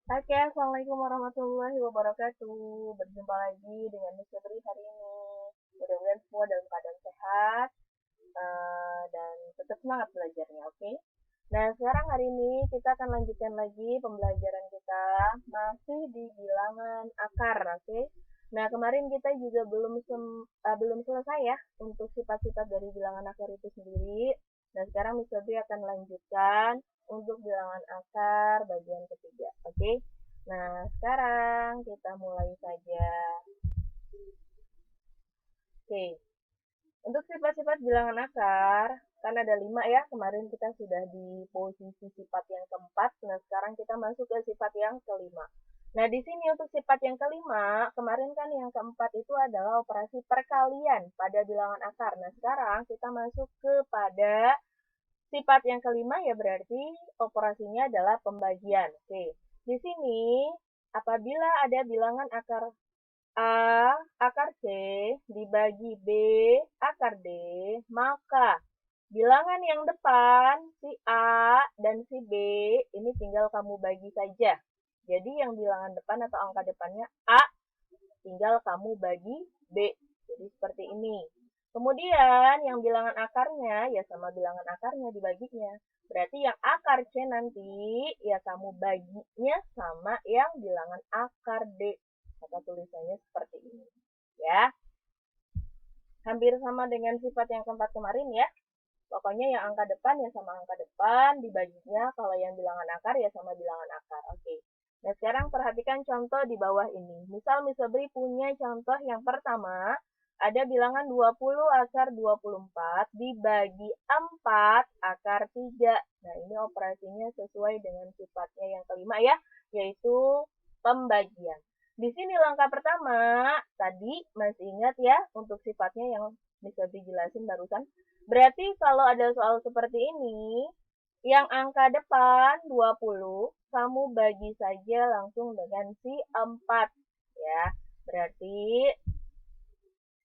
Oke, Assalamualaikum warahmatullahi wabarakatuh. Berjumpa lagi dengan Miss Febri hari ini. Mudah-mudahan semua dalam keadaan sehat dan tetap semangat belajarnya, oke? Nah, sekarang hari ini kita akan lanjutkan lagi pembelajaran kita masih di bilangan akar, oke? Nah, kemarin kita juga belum selesai ya untuk sifat-sifat dari bilangan akar itu sendiri. Nah, sekarang Miss Febri akan lanjutkan untuk bilangan akar bagian ketiga, oke? Nah, sekarang kita mulai saja. Oke, untuk sifat-sifat bilangan akar, kan ada 5 ya, kemarin kita sudah di posisi sifat yang keempat, nah sekarang kita masuk ke sifat yang kelima. Nah, di sini untuk sifat yang kelima, kemarin kan yang keempat itu adalah operasi perkalian pada bilangan akar. Nah, sekarang kita masuk kepada sifat yang kelima ya berarti operasinya adalah pembagian. Oke, di sini apabila ada bilangan akar A akar C dibagi B akar D, maka bilangan yang depan si A dan si B ini tinggal kamu bagi saja. Jadi yang bilangan depan atau angka depannya A tinggal kamu bagi B. Jadi seperti ini. Kemudian yang bilangan akarnya ya sama bilangan akarnya dibaginya. Berarti yang akar C nanti ya kamu baginya sama yang bilangan akar D. Maka tulisannya seperti ini. Ya, hampir sama dengan sifat yang keempat kemarin ya. Pokoknya yang angka depan ya sama angka depan, dibaginya kalau yang bilangan akar ya sama bilangan akar. Oke. Nah, sekarang perhatikan contoh di bawah ini. Misal Miss Febri punya contoh yang pertama, ada bilangan 20 akar 24 dibagi 4 akar 3. Nah, ini operasinya sesuai dengan sifatnya yang kelima ya, yaitu pembagian. Di sini langkah pertama, tadi masih ingat ya untuk sifatnya yang bisa dijelasin barusan. Berarti kalau ada soal seperti ini, yang angka depan 20, kamu bagi saja langsung dengan si 4. Ya, berarti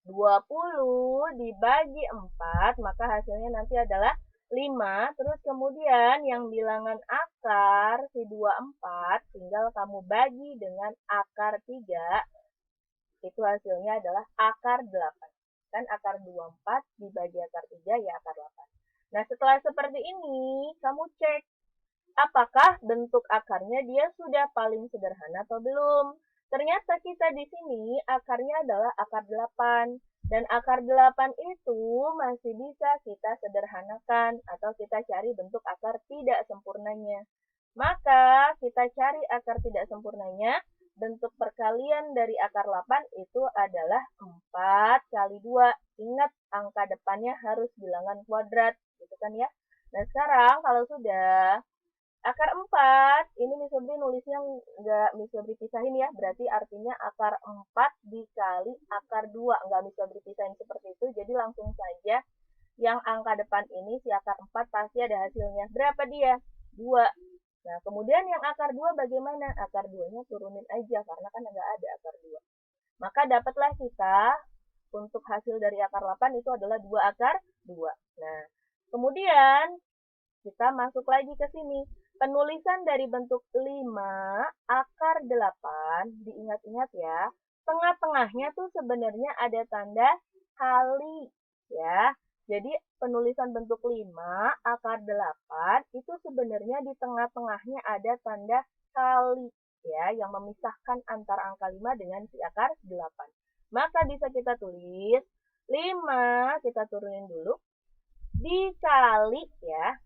20 dibagi 4, maka hasilnya nanti adalah 5. Terus kemudian yang bilangan akar, si 24, tinggal kamu bagi dengan akar 3, itu hasilnya adalah akar 8. Kan akar 24 dibagi akar 3 ya akar 8. Nah, setelah seperti ini, kamu cek apakah bentuk akarnya dia sudah paling sederhana atau belum. Ternyata kita di sini akarnya adalah akar 8. Dan akar 8 itu masih bisa kita sederhanakan atau kita cari bentuk akar tidak sempurnanya. Maka kita cari akar tidak sempurnanya. Bentuk perkalian dari akar 8 itu adalah 4 kali 2. Ingat, angka depannya harus bilangan kuadrat. Gitu kan ya. Nah, sekarang kalau sudah akar 4, ini Miss Febri nulisnya nggak Miss Febri pisahin ya. Berarti artinya akar 4 dikali akar 2. Nggak Miss Febri pisahin seperti itu. Jadi langsung saja yang angka depan ini, si akar 4 pasti ada hasilnya. Berapa dia? 2. Nah, kemudian yang akar 2 bagaimana? Akar 2-nya turunin aja karena kan nggak ada akar 2. Maka dapatlah kita untuk hasil dari akar 8 itu adalah 2 akar 2. Nah, kemudian kita masuk lagi ke sini. Penulisan dari bentuk 5 akar 8, diingat-ingat ya. Tengah-tengahnya tuh sebenarnya ada tanda kali ya. Jadi penulisan bentuk 5 akar 8 itu sebenarnya di tengah-tengahnya ada tanda kali ya yang memisahkan antara angka 5 dengan si akar 8. Maka bisa kita tulis 5 kita turunin dulu dikali ya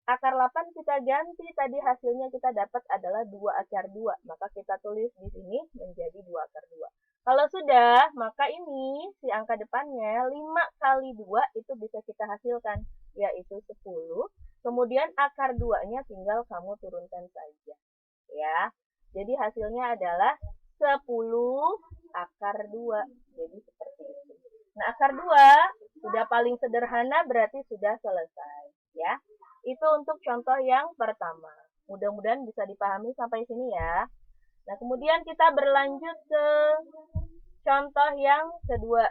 akar 8 kita ganti, tadi hasilnya kita dapat adalah 2 akar 2. Maka kita tulis di sini menjadi 2 akar 2. Kalau sudah, maka ini si angka depannya 5 kali 2 itu bisa kita hasilkan, yaitu 10. Kemudian akar 2-nya tinggal kamu turunkan saja. Ya. Jadi hasilnya adalah 10 akar 2. Jadi seperti itu. Nah, akar 2 sudah paling sederhana berarti sudah selesai. Ya. Itu untuk contoh yang pertama. Mudah-mudahan bisa dipahami sampai sini ya. Nah, kemudian kita berlanjut ke contoh yang kedua.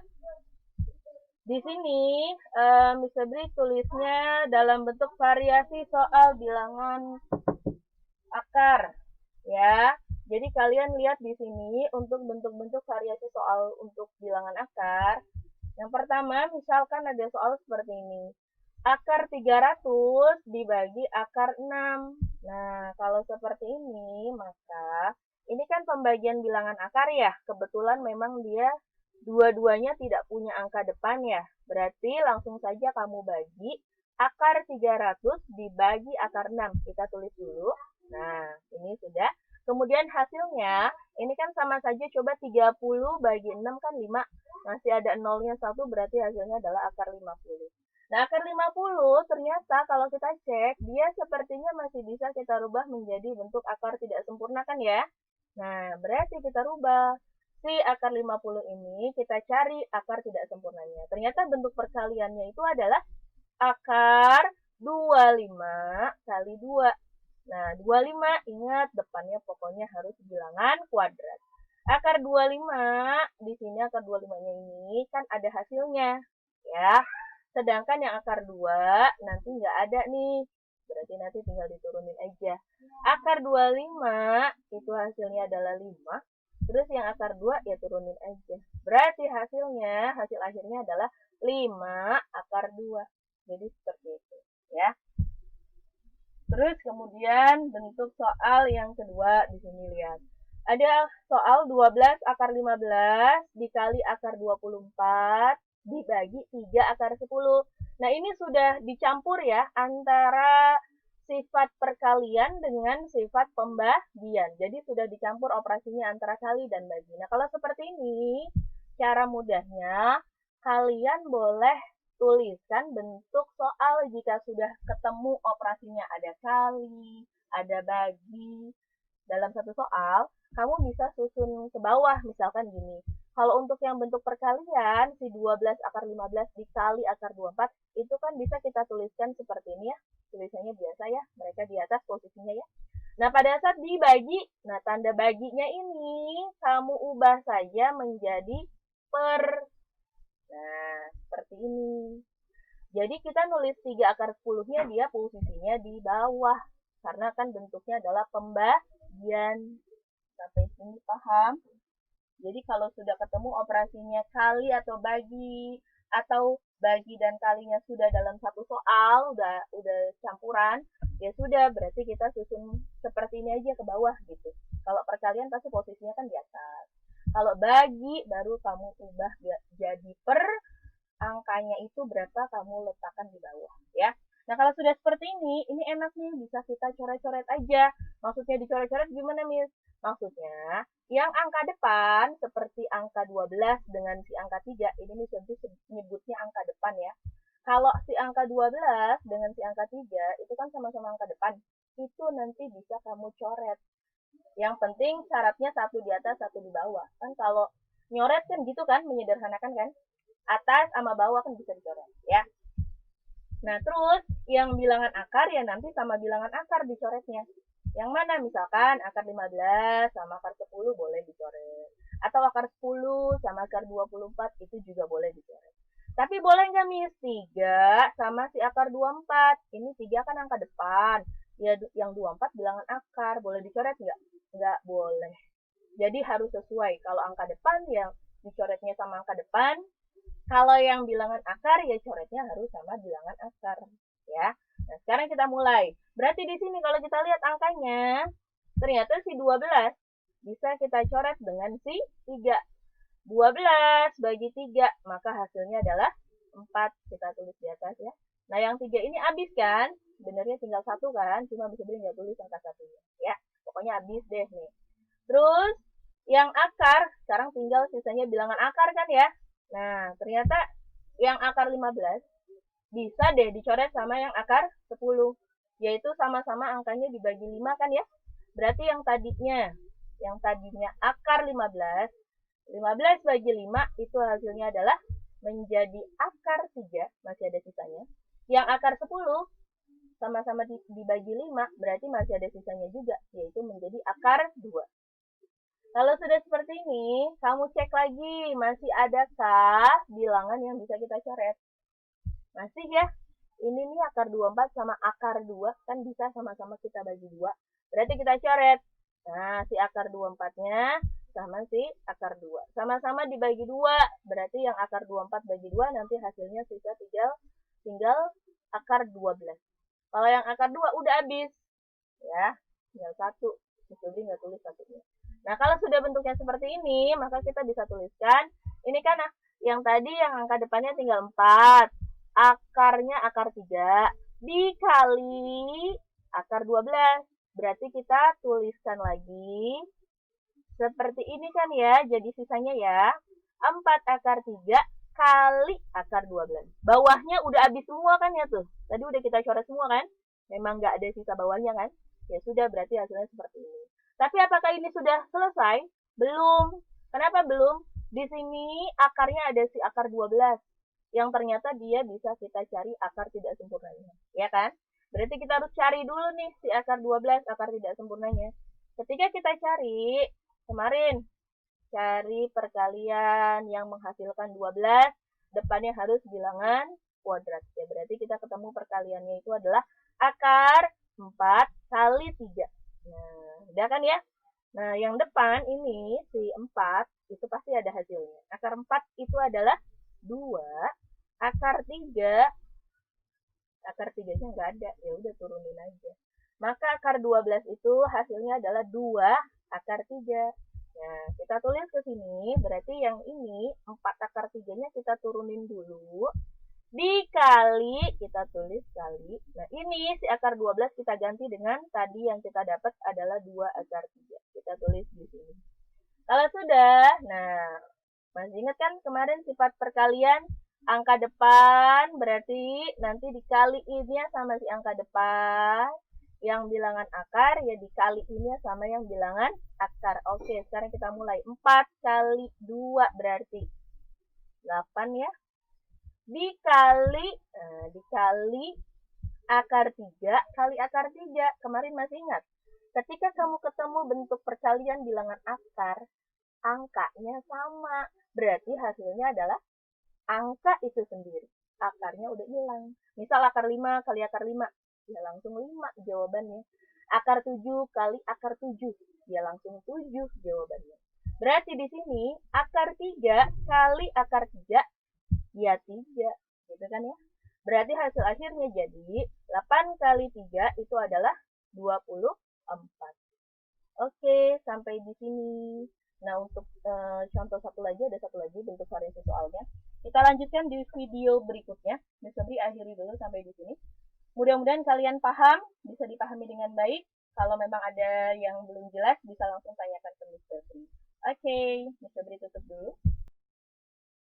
Di sini Miss Febri tulisnya dalam bentuk variasi soal bilangan akar. ya. Jadi kalian lihat di sini untuk bentuk-bentuk variasi soal untuk bilangan akar. Yang pertama, misalkan ada soal seperti ini. Akar 300 dibagi akar 6. Nah, kalau seperti ini, maka ini kan pembagian bilangan akar ya. Kebetulan memang dia dua-duanya tidak punya angka depan ya. Berarti langsung saja kamu bagi akar 300 dibagi akar 6. Kita tulis dulu. Nah, ini sudah. Kemudian hasilnya, ini kan sama saja, coba 30 bagi 6 kan 5. Masih ada nolnya 1, berarti hasilnya adalah akar 50. Nah, akar 50 ternyata kalau kita cek, dia sepertinya masih bisa kita rubah menjadi bentuk akar tidak sempurna kan ya? Nah, berarti kita rubah. Si akar 50 ini kita cari akar tidak sempurnanya. Ternyata bentuk perkaliannya itu adalah akar 25 kali 2. Nah, 25 ingat depannya pokoknya harus bilangan kuadrat. Akar 25, di sini akar 25-nya ini kan ada hasilnya, ya. Sedangkan yang akar 2 nanti nggak ada nih. Berarti nanti tinggal diturunin aja. Akar 25 itu hasilnya adalah 5. Terus yang akar 2 ya turunin aja. Berarti hasilnya, hasil akhirnya adalah 5 akar 2. Jadi seperti itu, ya. Terus kemudian bentuk soal yang kedua di sini lihat. Ada soal 12 akar 15 dikali akar 24 dibagi 3 akar 10. Nah, ini sudah dicampur ya antara sifat perkalian dengan sifat pembagian. Jadi sudah dicampur operasinya antara kali dan bagi. Nah, kalau seperti ini, cara mudahnya kalian boleh tuliskan bentuk soal jika sudah ketemu operasinya ada kali, ada bagi. Dalam satu soal, kamu bisa susun ke bawah, misalkan gini. Kalau untuk yang bentuk perkalian, si 12 akar 15 dikali akar 24, itu kan bisa kita tuliskan seperti ini ya. Tulisannya biasa ya, mereka di atas posisinya ya. Nah, pada saat dibagi, nah tanda baginya ini kamu ubah saja menjadi per. Nah, seperti ini. Jadi kita nulis 3 akar 10-nya dia posisinya di bawah. Karena kan bentuknya adalah pembagian. Sampai sini paham? Jadi kalau sudah ketemu operasinya kali atau bagi dan kalinya sudah dalam satu soal, udah campuran, ya sudah berarti kita susun seperti ini aja ke bawah gitu. Kalau perkalian pasti posisinya kan di atas. Kalau bagi baru kamu ubah jadi per, angkanya itu berapa kamu letakkan di bawah ya. Nah, kalau sudah seperti ini enak nih, bisa kita coret-coret aja. Maksudnya dicoret-coret gimana, Miss? Maksudnya, yang angka depan, seperti angka 12 dengan si angka 3, ini Miss nanti nyebutnya angka depan ya. Kalau si angka 12 dengan si angka 3, itu kan sama-sama angka depan. Itu nanti bisa kamu coret. Yang penting syaratnya satu di atas, satu di bawah. Kan kalau nyoret kan gitu kan, menyederhanakan kan? Atas sama bawah kan bisa dicoret ya. Nah, terus yang bilangan akar ya nanti sama bilangan akar dicoretnya. Yang mana misalkan akar 15 sama akar 10 boleh dicoret. Atau akar 10 sama akar 24 itu juga boleh dicoret. Tapi boleh nggak Miss 3 sama si akar 24? Ini 3 kan angka depan. Ya yang 24 bilangan akar. Boleh dicoret nggak? Nggak boleh. Jadi harus sesuai. Kalau angka depan yang dicoretnya sama angka depan. Kalau yang bilangan akar ya coretnya harus sama bilangan akar ya. Nah, sekarang kita mulai. Berarti di sini kalau kita lihat angkanya, ternyata si 12 bisa kita coret dengan si 3. 12 bagi 3, maka hasilnya adalah 4. Kita tulis di atas ya. Nah, yang 3 ini habis kan? Sebenarnya tinggal 1 kan, cuma bisa beli nggak tulis angka 1-nya ya. Pokoknya habis deh nih. Terus yang akar, sekarang tinggal sisanya bilangan akar kan ya. Nah, ternyata yang akar 15 bisa deh dicoret sama yang akar 10. Yaitu sama-sama angkanya dibagi 5 kan ya. Berarti yang tadinya akar 15, 15 bagi 5 itu hasilnya adalah menjadi akar 3, masih ada sisanya. Yang akar 10 sama-sama dibagi 5, berarti masih ada sisanya juga, yaitu menjadi akar 2. Kalau sudah seperti ini, kamu cek lagi, masih adakah bilangan yang bisa kita coret? Masih ya? Ini nih akar 24 sama akar 2, kan bisa sama-sama kita bagi 2. Berarti kita coret. Nah, si akar 24-nya sama si akar 2. Sama-sama dibagi 2. Berarti yang akar 24 bagi 2 nanti hasilnya sisa tinggal akar 12. Kalau yang akar 2 udah habis. Ya, tinggal 1. Jadi nggak tulis satunya. Nah, kalau sudah bentuknya seperti ini, maka kita bisa tuliskan. Ini kan yang tadi yang angka depannya tinggal 4. Akarnya akar 3 dikali akar 12. Berarti kita tuliskan lagi seperti ini kan ya. Jadi sisanya ya 4 akar 3 kali akar 12. Bawahnya udah habis semua kan ya tuh. Tadi udah kita coret semua kan. Memang nggak ada sisa bawahnya kan. Ya sudah, berarti hasilnya seperti ini. Tapi apakah ini sudah selesai? Belum. Kenapa belum? Di sini akarnya ada si akar 12. Yang ternyata dia bisa kita cari akar tidak sempurnanya. Ya kan? Berarti kita harus cari dulu nih si akar 12, akar tidak sempurnanya. Ketika kita cari, kemarin cari perkalian yang menghasilkan 12, depannya harus bilangan kuadrat. Ya, berarti kita ketemu perkaliannya itu adalah akar 4 kali 3. Nah, udah kan ya? Nah, yang depan ini si 4 itu pasti ada hasilnya. Akar 4 itu adalah 2, akar 3, akar 3-nya nggak ada, ya udah turunin aja. Maka akar 12 itu hasilnya adalah 2 akar 3. Nah, kita tulis ke sini, berarti yang ini 4 akar 3-nya kita turunin dulu. Dikali, kita tulis kali. Nah, ini si akar 12 kita ganti dengan tadi yang kita dapat adalah 2 akar 3. Kita tulis di sini. Kalau sudah, nah, masih ingat kan kemarin sifat perkalian angka depan berarti nanti dikaliinnya sama si angka depan. Yang bilangan akar ya dikaliinnya sama yang bilangan akar. Oke, sekarang kita mulai. 4 kali 2 berarti 8 ya. Dikali akar 3 kali akar 3. Kemarin masih ingat? Ketika kamu ketemu bentuk perkalian bilangan akar, angkanya sama. Berarti hasilnya adalah angka itu sendiri. Akarnya udah hilang. Misal akar 5 kali akar 5. Ya langsung 5 jawabannya. Akar 7 kali akar 7. Ya langsung 7 jawabannya. Berarti di sini akar 3 kali akar 3. Ya 3. Gitu kan ya. Berarti hasil akhirnya jadi 8 kali 3 itu adalah 24. Oke, sampai di sini. Nah, untuk contoh ada satu lagi bentuk variasi soalnya. Kita lanjutkan di video berikutnya. Miss Febri akhiri dulu sampai di sini. Mudah-mudahan kalian paham, bisa dipahami dengan baik. Kalau memang ada yang belum jelas, bisa langsung tanyakan ke Miss Febri. Oke, Miss Febri tutup dulu.